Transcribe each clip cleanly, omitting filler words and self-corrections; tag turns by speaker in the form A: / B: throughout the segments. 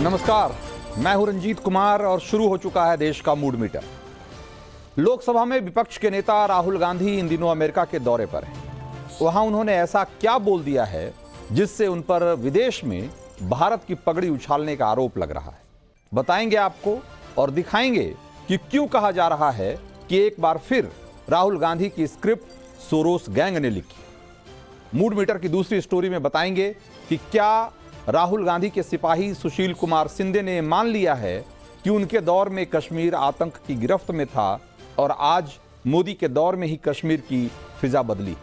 A: नमस्कार, मैं हूं रंजीत कुमार और शुरू हो चुका है देश का मूड मीटर। लोकसभा में विपक्ष के नेता राहुल गांधी इन दिनों अमेरिका के दौरे पर हैं। वहां उन्होंने ऐसा क्या बोल दिया है जिससे उन पर विदेश में भारत की पगड़ी उछालने का आरोप लग रहा है। बताएंगे आपको और दिखाएंगे कि क्यों कहा जा रहा है कि एक बार फिर राहुल गांधी की स्क्रिप्ट सोरोस गैंग ने लिखी। मूड मीटर की दूसरी स्टोरी में बताएंगे कि क्या राहुल गांधी के सिपाही सुशील कुमार शिंदे ने मान लिया है कि उनके दौर में कश्मीर आतंक की गिरफ्त में था और आज मोदी के दौर में ही कश्मीर की फिजा बदली है।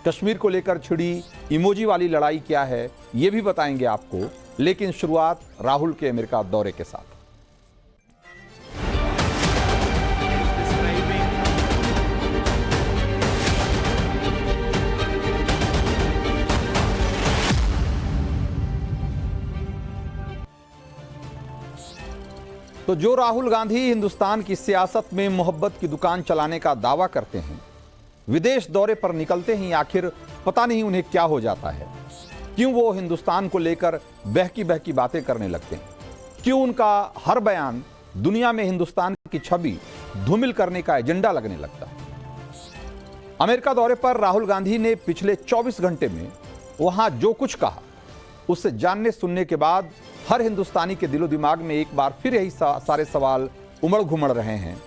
A: कश्मीर को लेकर छिड़ी इमोजी वाली लड़ाई क्या है ये भी बताएंगे आपको, लेकिन शुरुआत राहुल के अमेरिका दौरे के साथ। तो जो राहुल गांधी हिंदुस्तान की सियासत में मोहब्बत की दुकान चलाने का दावा करते हैं, विदेश दौरे पर निकलते ही आखिर पता नहीं उन्हें क्या हो जाता है। क्यों वो हिंदुस्तान को लेकर बहकी बहकी बातें करने लगते हैं? क्यों उनका हर बयान दुनिया में हिंदुस्तान की छवि धूमिल करने का एजेंडा लगने लगता है? अमेरिका दौरे पर राहुल गांधी ने पिछले 24 घंटे में वहां जो कुछ कहा उससे जानने सुनने के बाद हर हिंदुस्तानी के दिलो दिमाग में एक बार फिर यही सारे सवाल उमड़ घुमड़ रहे हैं।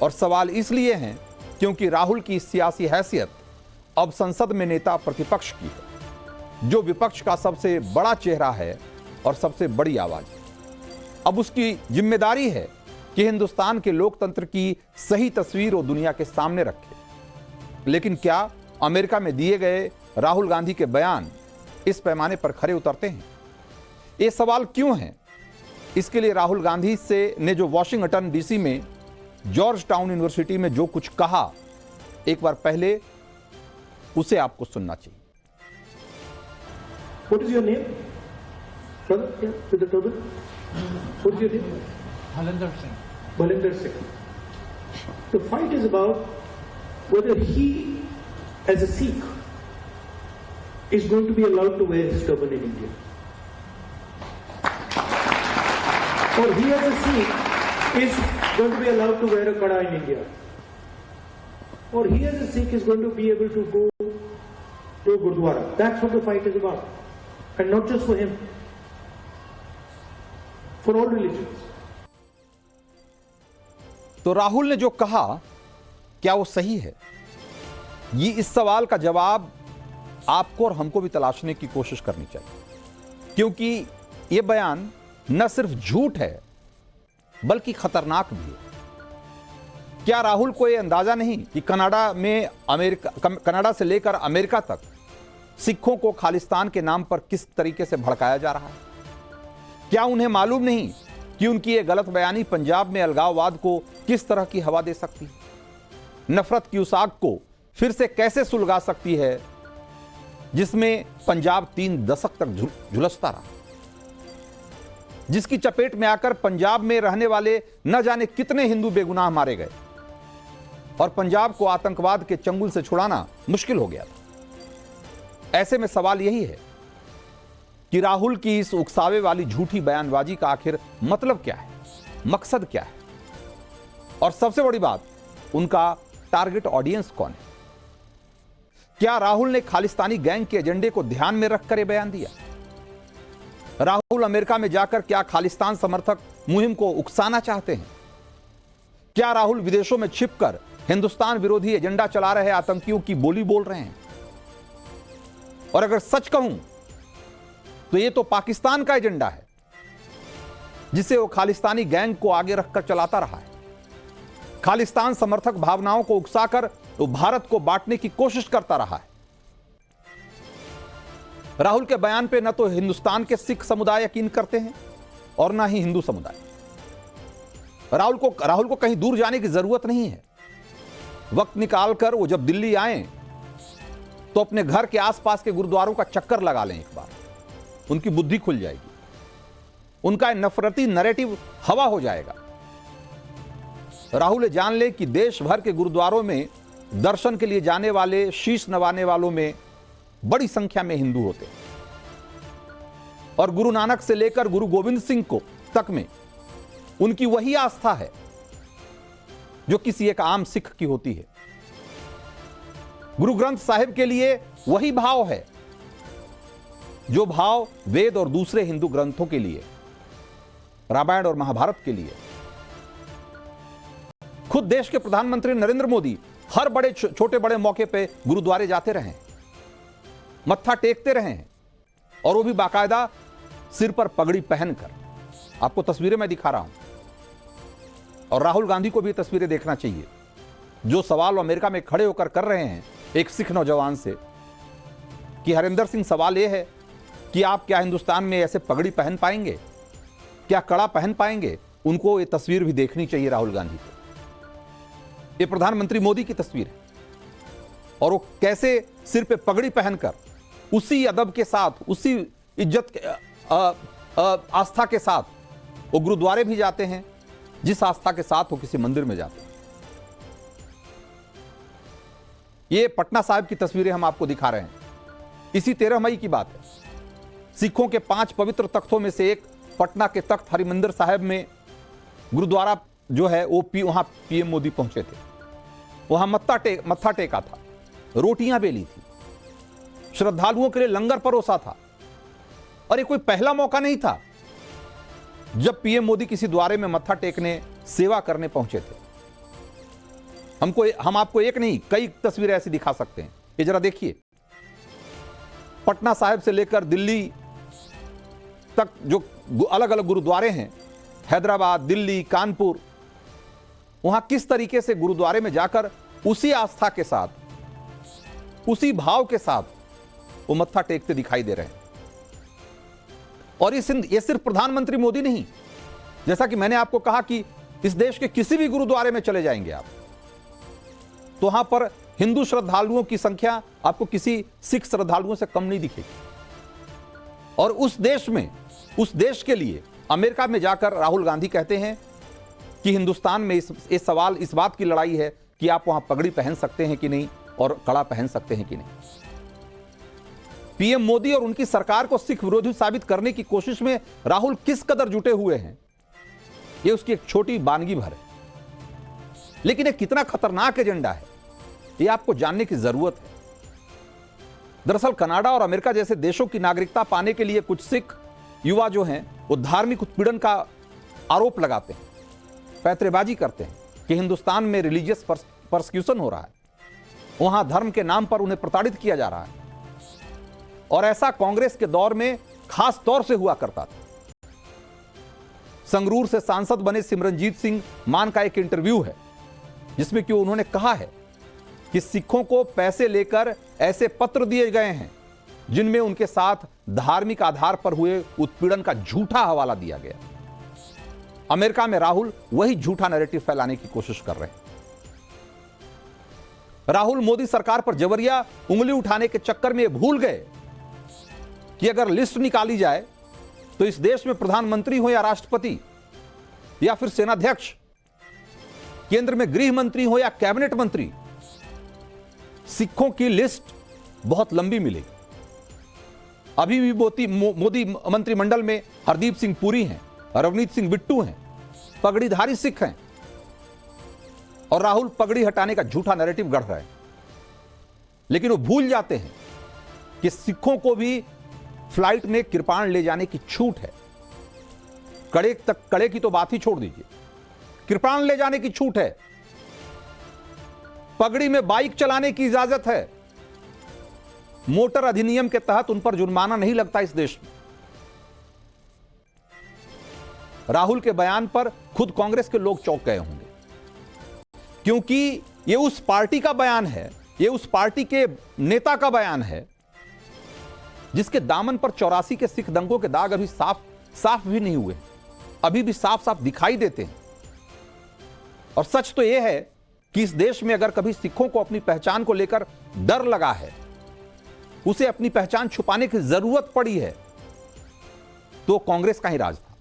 A: और सवाल इसलिए हैं क्योंकि राहुल की सियासी हैसियत अब संसद में नेता प्रतिपक्ष की है, जो विपक्ष का सबसे बड़ा चेहरा है और सबसे बड़ी आवाज है। अब उसकी जिम्मेदारी है कि हिंदुस्तान के लोकतंत्र की सही तस्वीर वो दुनिया के सामने रखे। लेकिन क्या अमेरिका में दिए गए राहुल गांधी के बयान इस पैमाने पर खरे उतरते हैं? ये सवाल क्यों है? इसके लिए राहुल गांधी ने जो वॉशिंगटन डीसी में जॉर्ज टाउन यूनिवर्सिटी में जो कुछ कहा, एक बार पहले उसे आपको सुनना चाहिए।
B: What is your name? Brother, yeah, with the turban. What is your name?
C: Bhalinder Singh.
B: Bhalinder Singh. The fight is about whether he, as a Sikh, is going to be allowed to wear his turban in India. Or he, as a Sikh, is going to be allowed to wear a kada in India. Or he, as a Sikh, is going to be able to go to Gurdwara. That's what the fight is about. And not just for him. For all religions.
A: तो राहुल ने जो कहा क्या वो सही है? ये इस सवाल का जवाब आपको और हमको भी तलाशने की कोशिश करनी चाहिए, क्योंकि ये बयान न सिर्फ झूठ है बल्कि खतरनाक भी है। क्या राहुल को यह अंदाजा नहीं कि कनाडा से लेकर अमेरिका तक सिखों को खालिस्तान के नाम पर किस तरीके से भड़काया जा रहा है? क्या उन्हें मालूम नहीं कि उनकी यह गलत बयानी पंजाब में अलगाववाद को किस तरह की हवा दे सकती है, नफरत की उस आग को फिर से कैसे सुलगा सकती है जिसमें पंजाब 3 दशक तक झुलसता रहा, जिसकी चपेट में आकर पंजाब में रहने वाले न जाने कितने हिंदू बेगुनाह मारे गए और पंजाब को आतंकवाद के चंगुल से छुड़ाना मुश्किल हो गया था। ऐसे में सवाल यही है कि राहुल की इस उकसावे वाली झूठी बयानबाजी का आखिर मतलब क्या है, मकसद क्या है, और सबसे बड़ी बात, उनका टारगेट ऑडियंस कौन है? क्या राहुल ने खालिस्तानी गैंग के एजेंडे को ध्यान में रखकर यह बयान दिया? राहुल अमेरिका में जाकर क्या खालिस्तान समर्थक मुहिम को उकसाना चाहते हैं? क्या राहुल विदेशों में छिपकर हिंदुस्तान विरोधी एजेंडा चला रहे आतंकियों की बोली बोल रहे हैं? और अगर सच कहूं तो यह तो पाकिस्तान का एजेंडा है जिसे वो खालिस्तानी गैंग को आगे रखकर चलाता रहा है। खालिस्तान समर्थक भावनाओं को उकसाकर वो भारत को बांटने की कोशिश करता रहा है। राहुल के बयान पे न तो हिंदुस्तान के सिख समुदाय यकीन करते हैं और न ही हिंदू समुदाय। राहुल को कहीं दूर जाने की जरूरत नहीं है। वक्त निकालकर वो जब दिल्ली आए तो अपने घर के आसपास के गुरुद्वारों का चक्कर लगा लें, एक बार उनकी बुद्धि खुल जाएगी, उनका नफरती नैरेटिव हवा हो जाएगा। राहुल जान ले कि देश भर के गुरुद्वारों में दर्शन के लिए जाने वाले, शीश नवाने वालों में बड़ी संख्या में हिंदू होते हैं और गुरु नानक से लेकर गुरु गोविंद सिंह को तक में उनकी वही आस्था है जो किसी एक आम सिख की होती है। गुरु ग्रंथ साहिब के लिए वही भाव है जो भाव वेद और दूसरे हिंदू ग्रंथों के लिए, रामायण और महाभारत के लिए। खुद देश के प्रधानमंत्री नरेंद्र मोदी हर बड़े छोटे बड़े मौके पे गुरुद्वारे जाते रहे हैं, मत्था टेकते रहे हैं, और वो भी बाकायदा सिर पर पगड़ी पहनकर। आपको तस्वीरें मैं दिखा रहा हूं, और राहुल गांधी को भी तस्वीरें देखना चाहिए। जो सवाल अमेरिका में खड़े होकर कर रहे हैं एक सिख नौजवान से कि हरिंदर सिंह, सवाल यह है कि आप क्या हिंदुस्तान में ऐसे पगड़ी पहन पाएंगे, क्या कड़ा पहन पाएंगे? उनको ये तस्वीर भी देखनी चाहिए राहुल गांधी को। ये प्रधानमंत्री मोदी की तस्वीर है, और वो कैसे सिर पे पगड़ी पहनकर उसी अदब के साथ, उसी इज्जत आस्था के साथ वो गुरुद्वारे भी जाते हैं जिस आस्था के साथ वो किसी मंदिर में जाते हैं। ये पटना साहिब की तस्वीरें हम आपको दिखा रहे हैं। इसी 13 मई की बात है। सिखों के 5 पवित्र तख्तों में से एक पटना के तख्त हरिमंदिर साहिब में गुरुद्वारा जो है वो वहां पीएम मोदी पहुंचे थे। वहां मत्था टेका था, रोटियां बेली थी, श्रद्धालुओं के लिए लंगर परोसा था। और ये कोई पहला मौका नहीं था जब पीएम मोदी किसी द्वारे में मत्था टेकने, सेवा करने पहुंचे थे। हम आपको एक नहीं कई तस्वीरें ऐसी दिखा सकते हैं। ये जरा देखिए, पटना साहिब से लेकर दिल्ली तक जो अलग अलग गुरुद्वारे हैं, हैदराबाद, दिल्ली, कानपुर, वहां किस तरीके से गुरुद्वारे में जाकर उसी आस्था के साथ, उसी भाव के साथ वो मत्था टेकते दिखाई दे रहे हैं। और ये सिर्फ प्रधानमंत्री मोदी नहीं, जैसा कि मैंने आपको कहा कि इस देश के किसी भी गुरुद्वारे में चले जाएंगे आप, तो वहां पर हिंदू श्रद्धालुओं की संख्या आपको किसी सिख श्रद्धालुओं से कम नहीं दिखेगी। और उस देश में, उस देश के लिए अमेरिका में जाकर राहुल गांधी कहते हैं कि हिंदुस्तान में इस सवाल, इस बात की लड़ाई है कि आप वहां पगड़ी पहन सकते हैं कि नहीं और कड़ा पहन सकते हैं कि नहीं। पीएम मोदी और उनकी सरकार को सिख विरोधी साबित करने की कोशिश में राहुल किस कदर जुटे हुए हैं, यह उसकी एक छोटी बानगी भर है। लेकिन यह कितना खतरनाक एजेंडा है, यह आपको जानने की जरूरत है। दरअसल कनाडा और अमेरिका जैसे देशों की नागरिकता पाने के लिए कुछ सिख युवा जो हैं वो धार्मिक उत्पीड़न का आरोप लगाते हैं, पैतरेबाजी करते हैं कि हिंदुस्तान में रिलीजियस परसिक्यूशन हो रहा है, वहां धर्म के नाम पर उन्हें प्रताड़ित किया जा रहा है। और ऐसा कांग्रेस के दौर में खास तौर से हुआ करता था। संगरूर से सांसद बने सिमरनजीत सिंह मान का एक इंटरव्यू है जिसमें कि उन्होंने कहा है कि सिखों को पैसे लेकर ऐसे पत्र दिए गए हैं जिनमें उनके साथ धार्मिक आधार पर हुए उत्पीड़न का झूठा हवाला दिया गया। अमेरिका में राहुल वही झूठा नैरेटिव फैलाने की कोशिश कर रहे हैं। राहुल मोदी सरकार पर जबरिया उंगली उठाने के चक्कर में भूल गए कि अगर लिस्ट निकाली जाए तो इस देश में प्रधानमंत्री हो या राष्ट्रपति या फिर सेनाध्यक्ष, केंद्र में गृह मंत्री हो या कैबिनेट मंत्री, सिखों की लिस्ट बहुत लंबी मिलेगी। अभी भी मोदी मंत्रिमंडल में हरदीप सिंह पुरी हैं, रवनीत सिंह बिट्टू हैं, पगड़ीधारी सिख हैं, और राहुल पगड़ी हटाने का झूठा नैरेटिव गढ़ रहे हैं। लेकिन वो भूल जाते हैं कि सिखों को भी फ्लाइट में कृपाण ले जाने की छूट है। कड़े की तो बात ही छोड़ दीजिए, कृपाण ले जाने की छूट है, पगड़ी में बाइक चलाने की इजाजत है, मोटर अधिनियम के तहत उन पर जुर्माना नहीं लगता इस देश में। राहुल के बयान पर खुद कांग्रेस के लोग चौंक गए होंगे, क्योंकि यह उस पार्टी का बयान है, यह उस पार्टी के नेता का बयान है जिसके दामन पर 84 के सिख दंगों के दाग अभी साफ भी नहीं हुए, अभी भी साफ साफ दिखाई देते हैं। और सच तो यह है कि इस देश में अगर कभी सिखों को अपनी पहचान को लेकर डर लगा है, उसे अपनी पहचान छुपाने की जरूरत पड़ी है, तो कांग्रेस का ही राज था।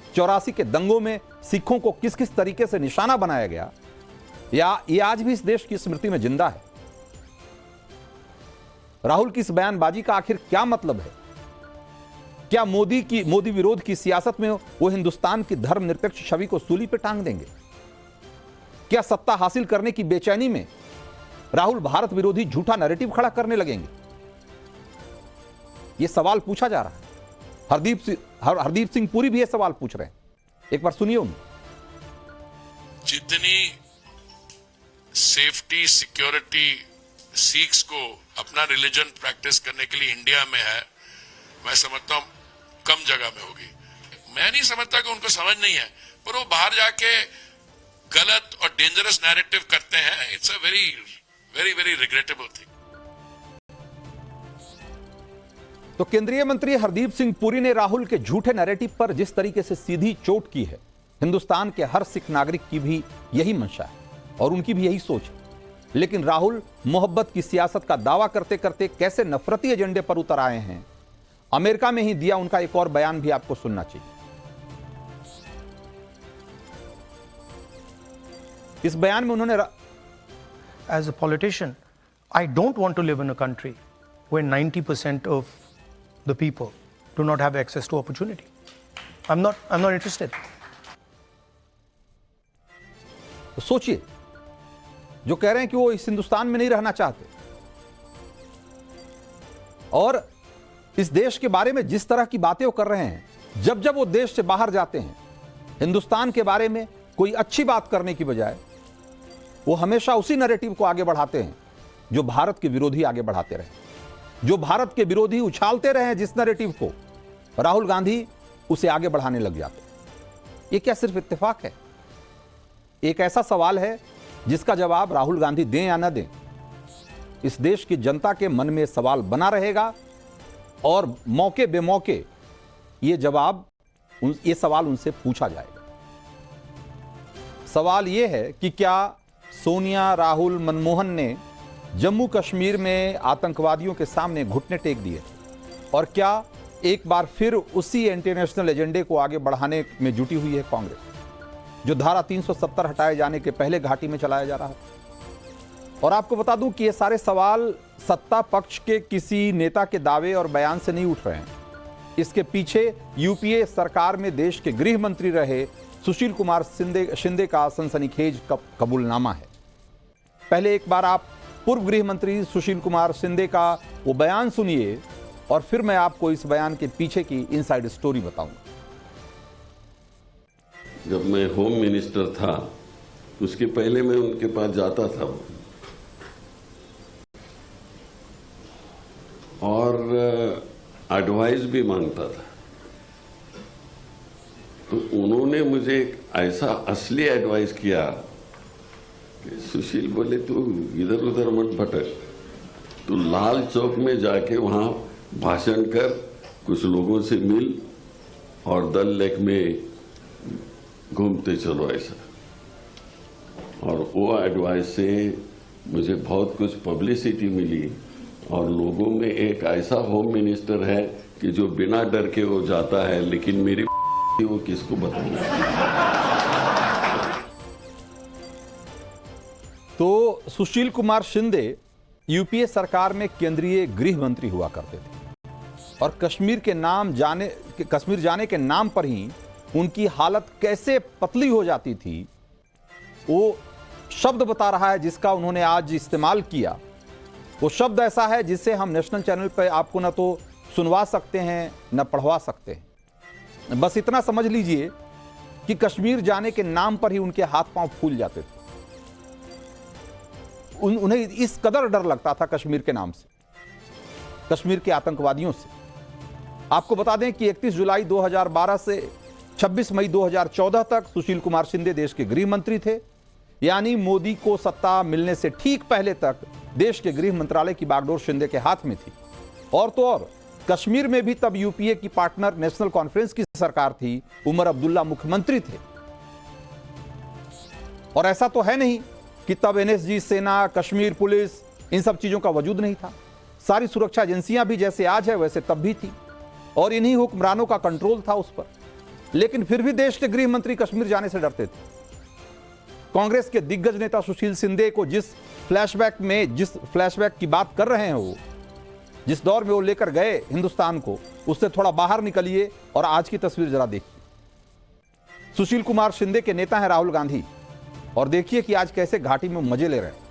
A: 84 के दंगों में सिखों को किस किस तरीके से निशाना बनाया गया, या ये आज भी इस देश की स्मृति में जिंदा है। राहुल की इस बयानबाजी का आखिर क्या मतलब है? क्या मोदी विरोध की सियासत में वो हिंदुस्तान की धर्मनिरपेक्ष छवि को सूली पे टांग देंगे? क्या सत्ता हासिल करने की बेचैनी में राहुल भारत विरोधी झूठा नैरेटिव खड़ा करने लगेंगे? ये सवाल पूछा जा रहा है। हरदीप सिंह पुरी भी ये सवाल पूछ रहे हैं। एक बार सुनिए उन्हें।
C: जितनी सेफ्टी सिक्योरिटी सिख्स को अपना रिलीजन प्रैक्टिस करने के लिए इंडिया में है, मैं समझता हूं कम जगह में होगी। मैं नहीं समझता कि उनको समझ नहीं है, पर वो बाहर जाके गलत और डेंजरस नैरेटिव करते हैं। It's a very very very regrettable thing.
A: तो केंद्रीय मंत्री हरदीप सिंह पुरी ने राहुल के झूठे नैरेटिव पर जिस तरीके से सीधी चोट की है, हिंदुस्तान के हर सिख नागरिक की भी यही मंशा है और उनकी भी यही सोच है। लेकिन राहुल मोहब्बत की सियासत का दावा करते करते कैसे नफरती एजेंडे पर उतर आए हैं, अमेरिका में ही दिया उनका एक और बयान भी आपको सुनना चाहिए। इस बयान में उन्होंने
D: As a politician, I don't want to live in a country where 90% of the people do not have access to opportunity. I'm not interested.
A: तो सोचिए, जो कह रहे हैं कि वो इस हिंदुस्तान में नहीं रहना चाहते और इस देश के बारे में जिस तरह की बातें वो कर रहे हैं, जब जब वो देश से बाहर जाते हैं, हिंदुस्तान के बारे में कोई अच्छी बात करने की बजाय वो हमेशा उसी नैरेटिव को आगे बढ़ाते हैं जो भारत के विरोधी आगे बढ़ाते रहे, जो भारत के विरोधी उछालते रहे जिस नैरेटिव को, राहुल गांधी उसे आगे बढ़ाने लग जाते। ये क्या सिर्फ इत्तेफाक है? एक ऐसा सवाल है जिसका जवाब राहुल गांधी दें या न दें, इस देश की जनता के मन में सवाल बना रहेगा और मौके बेमौके ये सवाल उनसे पूछा जाएगा। सवाल यह है कि क्या सोनिया, राहुल, मनमोहन ने जम्मू कश्मीर में आतंकवादियों के सामने घुटने टेक दिए और क्या एक बार फिर उसी इंटरनेशनल एजेंडे को आगे बढ़ाने में जुटी हुई है कांग्रेस, जो धारा 370 हटाए जाने के पहले घाटी में चलाया जा रहा है? और आपको बता दूं कि ये सारे सवाल सत्ता पक्ष के किसी नेता के दावे और बयान से नहीं उठ रहे हैं। इसके पीछे यूपीए सरकार में देश के गृह मंत्री रहे सुशील कुमार शिंदे का सनसनीखेज कबूलनामा है। पहले एक बार आप पूर्व गृह मंत्री सुशील कुमार शिंदे का वो बयान सुनिए और फिर मैं आपको इस बयान के पीछे की इनसाइड स्टोरी बताऊंगा।
E: जब मैं होम मिनिस्टर था, उसके पहले मैं उनके पास जाता था और एडवाइस भी मांगता था, तो उन्होंने मुझे एक ऐसा असली एडवाइस किया कि सुशील बोले, तू इधर उधर मत भटक, तू लाल चौक में जाके वहां भाषण कर, कुछ लोगों से मिल और दल लेक में घूमते चलो ऐसा। और वो एडवाइस से मुझे बहुत कुछ पब्लिसिटी मिली और लोगों में एक ऐसा होम मिनिस्टर है कि जो बिना डर के वो जाता है, लेकिन मेरी वो किसको बताऊंगा।
A: तो सुशील कुमार शिंदे यूपीए सरकार में केंद्रीय गृह मंत्री हुआ करते थे और कश्मीर जाने के नाम पर ही उनकी हालत कैसे पतली हो जाती थी, वो शब्द बता रहा है जिसका उन्होंने आज इस्तेमाल किया। वो शब्द ऐसा है जिसे हम नेशनल चैनल पर आपको न तो सुनवा सकते हैं न पढ़वा सकते हैं। बस इतना समझ लीजिए कि कश्मीर जाने के नाम पर ही उनके हाथ पांव फूल जाते थे। उन्हें इस कदर डर लगता था कश्मीर के नाम से, कश्मीर के आतंकवादियों से। आपको बता दें कि 31 जुलाई 2012 से 26 मई 2014 तक सुशील कुमार शिंदे देश के गृह मंत्री थे, यानी मोदी को सत्ता मिलने से ठीक पहले तक देश के गृह मंत्रालय की बागडोर शिंदे के हाथ में थी। और तो और कश्मीर में भी तब यूपीए की पार्टनर नेशनल कॉन्फ्रेंस की सरकार थी, उमर अब्दुल्ला मुख्यमंत्री थे। और ऐसा तो है नहीं कि तब एनएसजी, सेना, कश्मीर पुलिस, इन सब चीजों का वजूद नहीं था। सारी सुरक्षा एजेंसियां भी जैसे आज है वैसे तब भी थी और इन्हीं हुक्मरानों का कंट्रोल था उस पर। लेकिन फिर भी देश के गृह मंत्री कश्मीर जाने से डरते थे। कांग्रेस के दिग्गज नेता सुशील शिंदे को जिस फ्लैशबैक की बात कर रहे हैं जिस दौर में वो लेकर गए हिंदुस्तान को, उससे थोड़ा बाहर निकलिए और आज की तस्वीर जरा देखिए। सुशील कुमार शिंदे के नेता हैं राहुल गांधी, और देखिए कि आज कैसे घाटी में मजे ले रहे हैं।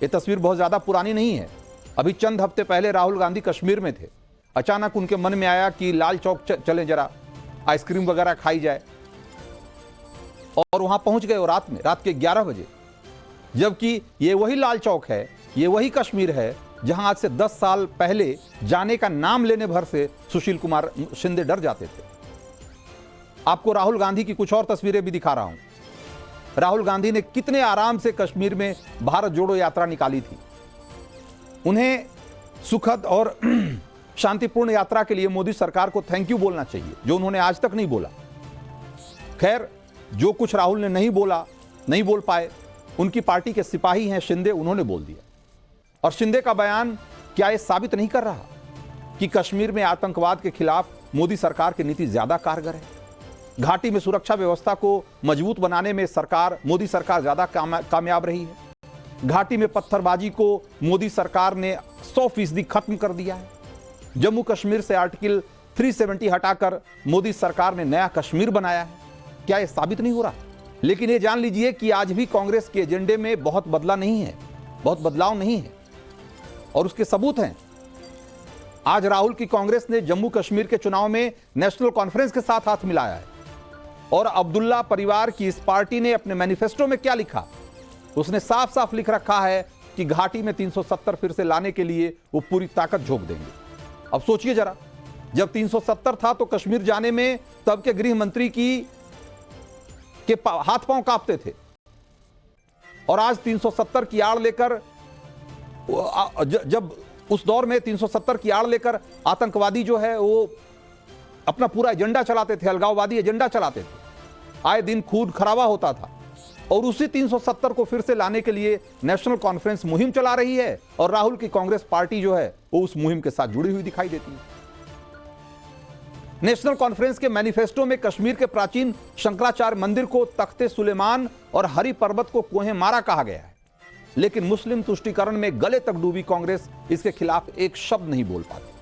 A: ये तस्वीर बहुत ज्यादा पुरानी नहीं है। अभी चंद हफ्ते पहले राहुल गांधी कश्मीर में थे। अचानक उनके मन में आया कि लाल चौक चले, जरा आइसक्रीम वगैरह खाई जाए, और वहां पहुंच गए रात के 11 बजे। जबकि ये वही लाल चौक है, ये वही कश्मीर है जहां आज से 10 साल पहले जाने का नाम लेने भर से सुशील कुमार शिंदे डर जाते थे। आपको राहुल गांधी की कुछ और तस्वीरें भी दिखा रहा हूं। राहुल गांधी ने कितने आराम से कश्मीर में भारत जोड़ो यात्रा निकाली थी। उन्हें सुखद और शांतिपूर्ण यात्रा के लिए मोदी सरकार को थैंक यू बोलना चाहिए, जो उन्होंने आज तक नहीं बोला। खैर, जो कुछ राहुल ने नहीं बोल पाए, उनकी पार्टी के सिपाही हैं शिंदे, उन्होंने बोल दिया। और शिंदे का बयान क्या यह साबित नहीं कर रहा कि कश्मीर में आतंकवाद के खिलाफ मोदी सरकार की नीति ज्यादा कारगर है? घाटी में सुरक्षा व्यवस्था को मजबूत बनाने में मोदी सरकार ज्यादा कामयाब रही है। घाटी में पत्थरबाजी को मोदी सरकार ने 100% खत्म कर दिया है। जम्मू कश्मीर से आर्टिकल 370 हटाकर मोदी सरकार ने नया कश्मीर बनाया है। क्या यह साबित नहीं हो रहा? लेकिन ये जान लीजिए कि आज भी कांग्रेस के एजेंडे में बहुत बदलाव नहीं है, और उसके सबूत हैं। आज राहुल की कांग्रेस ने जम्मू कश्मीर के चुनाव में नेशनल कॉन्फ्रेंस के साथ हाथ मिलाया है। और अब्दुल्ला परिवार की इस पार्टी ने अपने मैनिफेस्टो में क्या लिखा? उसने साफ साफ लिख रखा है कि घाटी में 370 फिर से लाने के लिए वो पूरी ताकत झोंक देंगे। अब सोचिए जरा, जब 370 था तो कश्मीर जाने में तब के गृह मंत्री के हाथ पांव कांपते थे, और आज 370 की आड़ लेकर, जब उस दौर में 370 की आड़ लेकर आतंकवादी जो है वो अपना पूरा एजेंडा चलाते थे, अलगाववादी एजेंडा चलाते थे। आए दिन खून खराबा होता था, और उसी 370 को फिर से लाने के लिए नेशनल कॉन्फ्रेंस मुहिम चला रही है, और राहुल की कांग्रेस पार्टी जो है वो उस मुहिम के साथ जुड़ी हुई दिखाई देती है। नेशनल कॉन्फ्रेंस के मैनिफेस्टो में कश्मीर के प्राचीन शंकराचार्य मंदिर को तख्ते सुलेमान और हरि पर्वत को कोहे मारा कहा गया है, लेकिन मुस्लिम तुष्टीकरण में गले तक डूबी कांग्रेस इसके खिलाफ एक शब्द नहीं बोल पाती।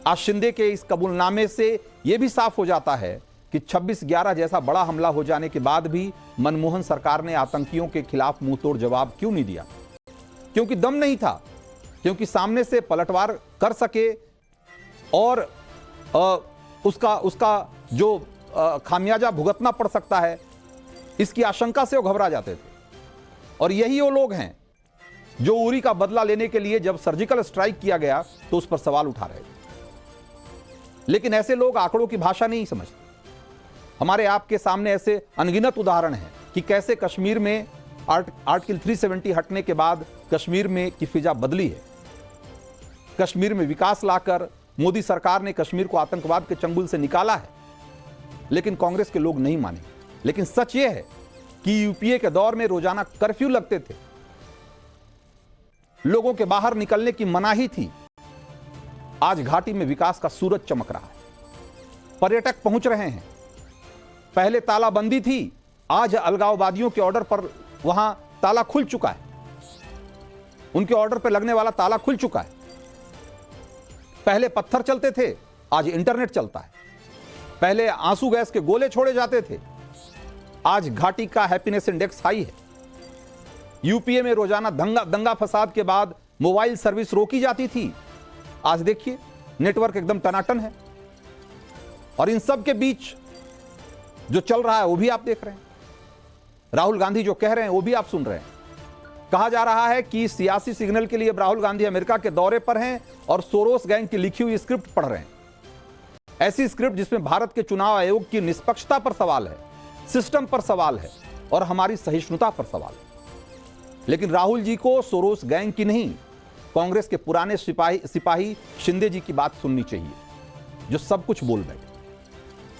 A: आज शिंदे के इस कबूलनामे से यह भी साफ हो जाता है कि 26/11 जैसा बड़ा हमला हो जाने के बाद भी मनमोहन सरकार ने आतंकियों के खिलाफ मुंहतोड़ जवाब क्यों नहीं दिया? क्योंकि दम नहीं था, क्योंकि सामने से पलटवार कर सके और उसका जो खामियाजा भुगतना पड़ सकता है, इसकी आशंका से वो घबरा जाते थे। और यही वो लोग हैं जो उरी का बदला लेने के लिए जब सर्जिकल स्ट्राइक किया गया तो उस पर सवाल उठा रहे थे। लेकिन ऐसे लोग आंकड़ों की भाषा नहीं समझते। हमारे आपके सामने ऐसे अनगिनत उदाहरण हैं कि कैसे कश्मीर में आर्टिकल 370 हटने के बाद कश्मीर में की फिजा बदली है। कश्मीर में विकास लाकर मोदी सरकार ने कश्मीर को आतंकवाद के चंगुल से निकाला है, लेकिन कांग्रेस के लोग नहीं माने। लेकिन सच यह है कि यूपीए के दौर में रोजाना कर्फ्यू लगते थे, लोगों के बाहर निकलने की मनाही थी। आज घाटी में विकास का सूरज चमक रहा है, पर्यटक पहुंच रहे हैं। पहले तालाबंदी थी, आज अलगाववादियों के ऑर्डर पर वहां ताला खुल चुका है, उनके ऑर्डर पर लगने वाला ताला खुल चुका है। पहले पत्थर चलते थे, आज इंटरनेट चलता है। पहले आंसू गैस के गोले छोड़े जाते थे, आज घाटी का हैप्पीनेस इंडेक्स हाई है। यूपीए में रोजाना दंगा फसाद के बाद मोबाइल सर्विस रोकी जाती थी, आज देखिए नेटवर्क एकदम टनाटन है। और इन सब के बीच जो चल रहा है वो भी आप देख रहे हैं। राहुल गांधी जो कह रहे हैं वो भी आप सुन रहे हैं। कहा जा रहा है कि सियासी सिग्नल के लिए राहुल गांधी अमेरिका के दौरे पर हैं और सोरोस गैंग की लिखी हुई स्क्रिप्ट पढ़ रहे हैं। ऐसी स्क्रिप्ट जिसमें भारत के चुनाव आयोग की निष्पक्षता पर सवाल है, सिस्टम पर सवाल है और हमारी सहिष्णुता पर सवाल है। लेकिन राहुल जी को सोरोस गैंग की नहीं, कांग्रेस के पुराने सिपाही शिंदे जी की बात सुननी चाहिए, जो सब कुछ बोल बैठे।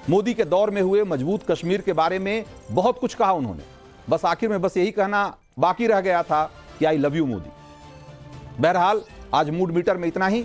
A: मोदी के दौर में हुए मजबूत कश्मीर के बारे में बहुत कुछ कहा उन्होंने, बस आखिर में बस यही कहना बाकी रह गया था कि आई लव यू मोदी। बहरहाल आज मूड मीटर में इतना ही।